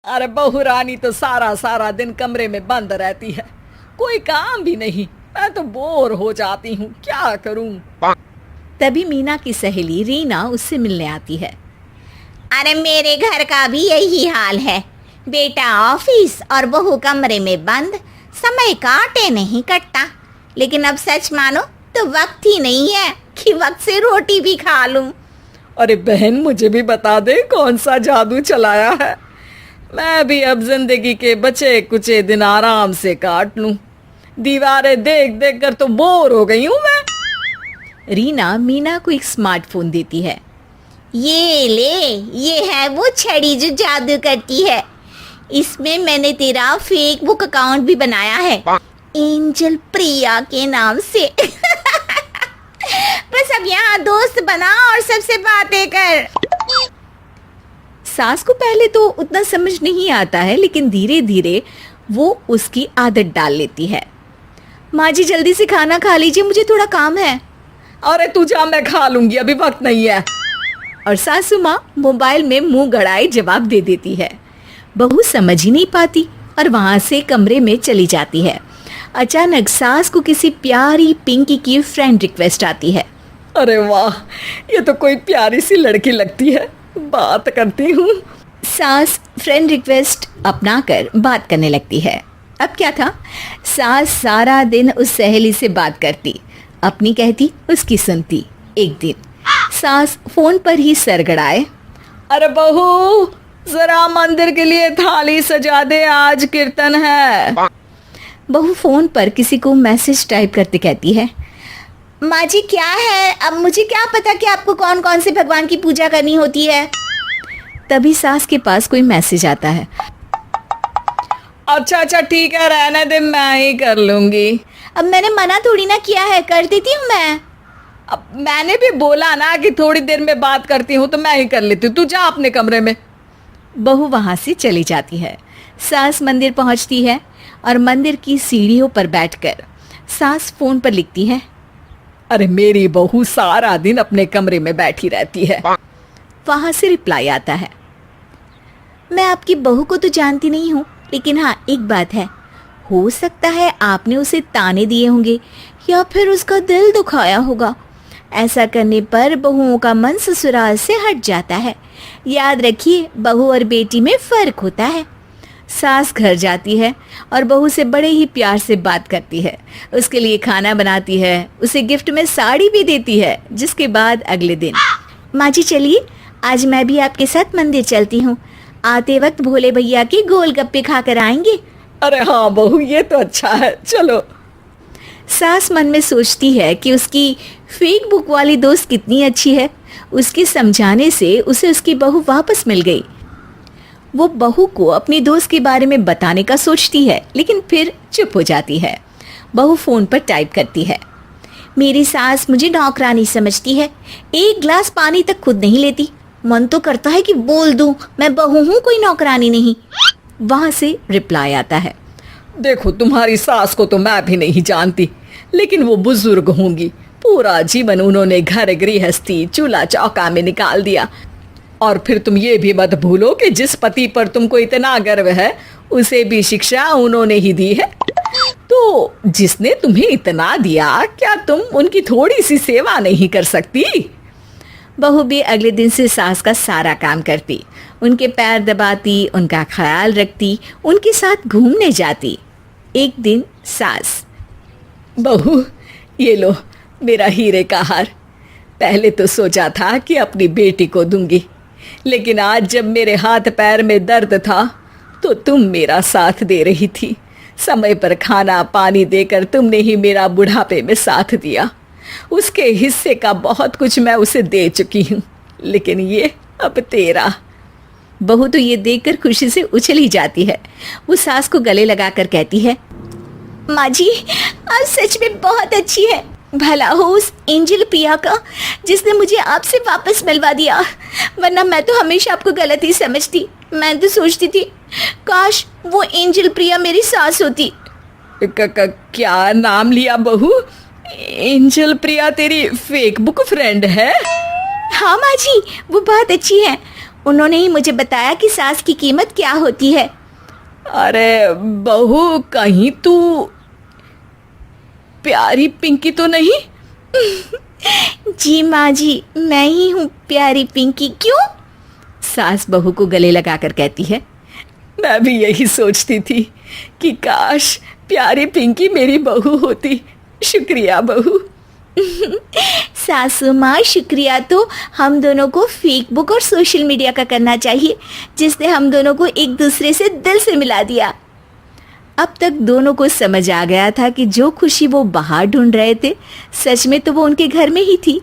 अरे बहू रानी तो सारा सारा दिन कमरे में बंद रहती है, कोई काम भी नहीं। मैं तो बोर हो जाती हूँ, क्या करूँ। तभी मीना की सहेली रीना उससे मिलने आती है। अरे मेरे घर का भी यही हाल है, बेटा ऑफिस और बहू कमरे में बंद, समय काटे नहीं कटता। लेकिन अब सच मानो तो वक्त ही नहीं है कि वक्त से रोटी भी खा लूं। अरे बहन, मुझे भी बता दे कौन सा जादू चलाया है। मैं भी अब जिंदगी के बचे कुचे दिन आराम से काट लूं। दीवारें देख देख कर तो बोर हो गई हूं मैं। रीना मीना को एक स्मार्टफोन देती है। ये ले, ये है वो छड़ी जो जादू करती है। इसमें मैंने तेरा फेसबुक अकाउंट भी बनाया है, एंजल प्रिया के नाम से। बस अब यहाँ दोस्त बना और सबसे बातें कर। सास को पहले तो उतना समझ नहीं आता है, लेकिन धीरे धीरे वो उसकी आदत डाल लेती है। माँ जी जल्दी से खाना खा लीजिए, मुझे थोड़ा काम है। अरे तू जा, मैं खा लूंगी, अभी वक्त नहीं है। और सासू माँ मोबाइल में मुंह गड़ाए जवाब दे देती है। बहू समझ ही नहीं पाती और वहां से कमरे में चली जाती है। अचानक सास को किसी प्यारी पिंकी की फ्रेंड रिक्वेस्ट आती है। अरे वाह, ये तो कोई प्यारी सी लड़की लगती है, बात करती हूँ। सास फ्रेंड रिक्वेस्ट अपनाकर बात करने लगती है। अब क्या था, सास सारा दिन उस सहेली से बात करती, अपनी कहती उसकी सुनती। एक दिन सास फोन पर ही सरगड़ाए, अरे बहू जरा मंदिर के लिए थाली सजा दे, आज कीर्तन है। बहू फोन पर किसी को मैसेज टाइप करते कहती है, माँ जी क्या है, अब मुझे क्या पता कि आपको कौन कौन से भगवान की पूजा करनी होती है। तभी सास के पास कोई मैसेज आता है। अच्छा अच्छा ठीक है, रहने दे, मैं ही कर लूंगी। अब मैंने मना थोड़ी ना किया है, कर देती हूँ मैं। अब मैंने भी बोला ना कि थोड़ी देर में बात करती हूँ, तो मैं ही कर लेती हूँ, तू जा अपने कमरे में। बहू वहां से चली जाती है। सास मंदिर पहुंचती है और मंदिर की सीढ़ियों पर बैठकर सास फोन पर लिखती है, अरे मेरी बहू सारा दिन अपने कमरे में बैठी रहती है। वहां से रिप्लाई आता है, मैं आपकी बहू को तो जानती नहीं हूँ, लेकिन हाँ एक बात है, हो सकता है आपने उसे ताने दिए होंगे या फिर उसका दिल दुखाया होगा। ऐसा करने पर बहुओं का मन ससुराल से हट जाता है। याद रखिए, बहू और बेटी में फर्क होता है। सास घर जाती है और बहू से बड़े ही प्यार से बात करती है, उसके लिए खाना बनाती है, उसे गिफ्ट में साड़ी भी देती है। जिसके बाद अगले दिन, माँ जी चलिए आज मैं भी आपके साथ मंदिर चलती हूँ, आते वक्त भोले भैया के गोलगप्पे खाकर आएंगे। अरे हाँ बहू, ये तो अच्छा है, चलो। सास मन में सोचती है कि उसकी फेक बुक वाली दोस्त कितनी अच्छी है। उसके समझाने से उसे उसकी बहू वापस मिल गई। वो बहू को अपनी दोस्त के बारे में बताने का सोचती है, लेकिन फिर चुप हो जाती है। बहू फोन पर टाइप करती है, मेरी सास मुझे नौकरानी समझती है, एक गिलास पानी तक खुद नहीं लेती। मन तो करता है कि बोल दूं, मैं बहू हूँ, कोई नौकरानी नहीं। वहां से रिप्लाई आता है, देखो तुम्हारी सास को तो मैं भी नहीं जानती, लेकिन वो बुजुर्ग होंगी, पूरा जीवन उन्होंने घर गृहस्थी चूल्हा चौका में निकाल दिया। और फिर तुम ये भी मत भूलो कि जिस पति पर तुमको इतना गर्व है, उसे भी शिक्षा उन्होंने ही दी है। तो जिसने तुम्हें इतना दिया, क्या तुम उनकी थोड़ी सी सेवा नहीं कर सकती। बहू भी अगले दिन से सास का सारा काम करती, उनके पैर दबाती, उनका ख्याल रखती, उनके साथ घूमने जाती। एक दिन सास, बहू ये लो मेरा हीरे का हार। पहले तो सोचा था कि अपनी बेटी को दूंगी, लेकिन आज जब मेरे हाथ पैर में दर्द था तो तुम मेरा साथ दे रही थी। समय पर खाना पानी देकर तुमने ही मेरा बुढ़ापे में साथ दिया। उसके हिस्से का बहुत कुछ मैं उसे दे चुकी हूँ, लेकिन ये अब तेरा। बहू तो ये देखकर खुशी से उछली जाती है। वो सास को गले लगाकर कहती है, माँ जी आज सच में बहुत अच्छी है। भला हो उस एंजल प्रिया का जिसने मुझे आपसे वापस मिलवा दिया, वरना मैं तो हमेशा आपको गलत ही समझती। मैं तो सोचती थी काश वो एंजल प्रिया मेरी सास होती। क्या नाम लिया बहू? एंजल प्रिया तेरी फेक बुक फ्रेंड है? हाँ माँ जी, वो बहुत अच्छी है। उन्होंने ही मुझे बताया कि सास की कीमत क्या होती है। अरे बहू, कहीं तू प्यारी पिंकी तो नहीं? जी माँ जी, मैं ही हूँ प्यारी पिंकी। क्यों? सास बहू को गले लगाकर कहती है। मैं भी यही सोचती थी कि काश प्यारी पिंकी मेरी बहू होती। शुक्रिया बहू। सासू माँ, शुक्रिया तो हम दोनों को फेसबुक और सोशल मीडिया का करना चाहिए, जिसने हम दोनों को एक दूसरे से दिल से मिला दिया। अब तक दोनों को समझ आ गया था कि जो खुशी वो बाहर ढूंढ रहे थे, सच में तो वो उनके घर में ही थी।